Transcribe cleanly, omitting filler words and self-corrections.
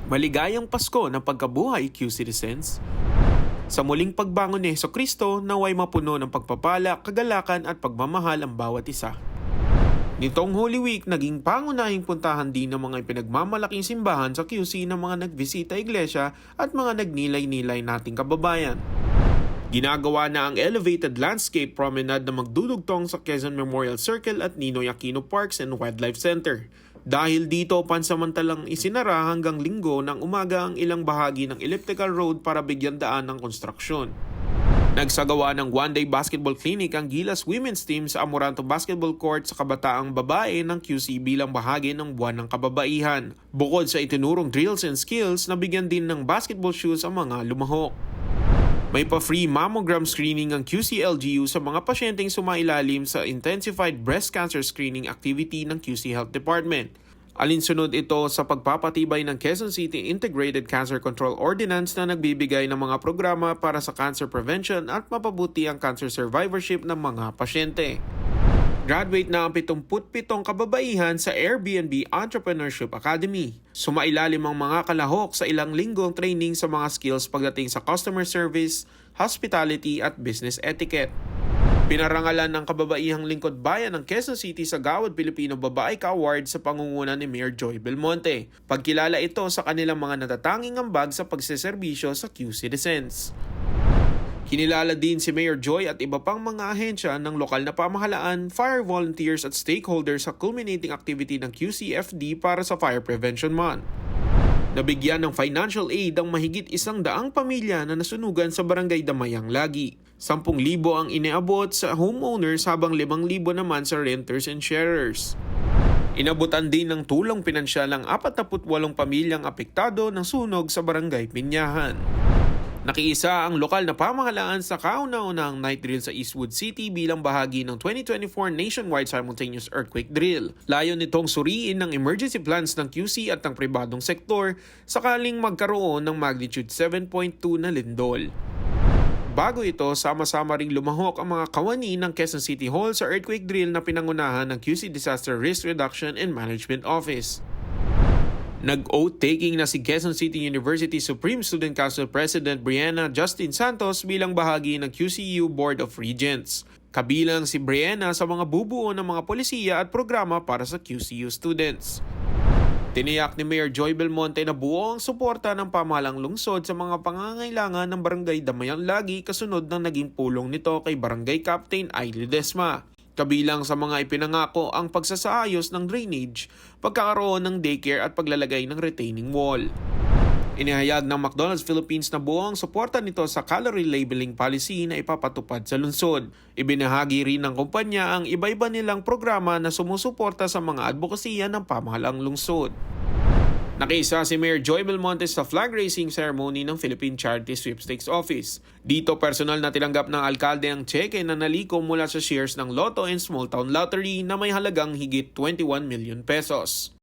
Maligayang Pasko ng pagkabuhay, Q-Citizens! Sa muling pagbangon ni Jesucristo, naway mapuno ng pagpapala, kagalakan at pagmamahal ang bawat isa. Nitong Holy Week, naging pangunahing puntahan din ng mga ipinagmamalaking simbahan sa QC ng mga nagbisita iglesia at mga nagnilay-nilay nating kababayan. Ginagawa na ang elevated landscape promenade na magdudugtong sa Quezon Memorial Circle at Ninoy Aquino Parks and Wildlife Center. Dahil dito, pansamantalang isinara hanggang Linggo ng umaga ang ilang bahagi ng elliptical road para bigyan daan ng konstruksyon. Nagsagawa ng one-day basketball clinic ang Gilas Women's Team sa Amoranto Basketball Court sa kabataang babae ng QC bilang bahagi ng Buwan ng Kababaihan. Bukod sa itinurong drills and skills, nabigyan din ng basketball shoes ang mga lumahok. May pa-free mammogram screening ang QC-LGU sa mga pasyenteng sumailalim sa intensified breast cancer screening activity ng QC Health Department. Alinsunod ito sa pagpapatibay ng Quezon City Integrated Cancer Control Ordinance na nagbibigay ng mga programa para sa cancer prevention at mapabuti ang cancer survivorship ng mga pasyente. Graduate na ang 77 kababaihan sa Airbnb Entrepreneurship Academy. Sumailalim ang mga kalahok sa ilang linggong training sa mga skills pagdating sa customer service, hospitality at business etiquette. Pinarangalan ng kababaihang lingkod bayan ng Quezon City sa Gawad Pilipino Babae Ka-Award sa pangunguna ni Mayor Joy Belmonte. Pagkilala ito sa kanilang mga natatanging ambag sa pagseserbisyo sa Q-Citizens. Kinilala din si Mayor Joy at iba pang mga ahensya ng lokal na pamahalaan, fire volunteers at stakeholders sa culminating activity ng QCFD para sa Fire Prevention Month. Nabigyan ng financial aid ang mahigit 100 pamilya na nasunugan sa Barangay Damayang Lagi. 10,000 ang iniabot sa homeowners habang 5,000 naman sa renters and sharers. Inabutan din ng tulong pinansyal ang 48 pamilyang apektado ng sunog sa Barangay Pinyahan. Nakiisa ang lokal na pamahalaan sa kauna-unahang night drill sa Eastwood City bilang bahagi ng 2024 Nationwide Simultaneous Earthquake Drill. Layon nitong suriin ng emergency plans ng QC at ng pribadong sektor sakaling magkaroon ng magnitude 7.2 na lindol. Bago ito, sama-sama ring lumahok ang mga kawani ng Quezon City Hall sa earthquake drill na pinangunahan ng QC Disaster Risk Reduction and Management Office. Nag-oath-taking na si Quezon City University Supreme Student Council President Brianna Justin Santos bilang bahagi ng QCU Board of Regents. Kabilang si Brianna sa mga bubuo ng mga polisiya at programa para sa QCU students. Tiniyak ni Mayor Joy Belmonte na buo ang suporta ng pamahalang lungsod sa mga pangangailangan ng Barangay Damayang Lagi kasunod ng naging pulong nito kay Barangay Captain Ailey Desma. Kabilang sa mga ipinangako ang pagsasaayos ng drainage, pagkakaroon ng daycare at paglalagay ng retaining wall. Inihayag ng McDonald's Philippines na buo ang suporta nito sa calorie labeling policy na ipapatupad sa lungsod. Ibinahagi rin ng kumpanya ang iba-iba nilang programa na sumusuporta sa mga advokasya ng pamahalang lungsod. Nakiisa si Mayor Joy Belmonte sa flag raising ceremony ng Philippine Charity Sweepstakes Office. Dito personal na tinanggap ng alkalde ang cheque na nalikom mula sa shares ng Lotto and Small Town Lottery na may halagang higit 21 million pesos.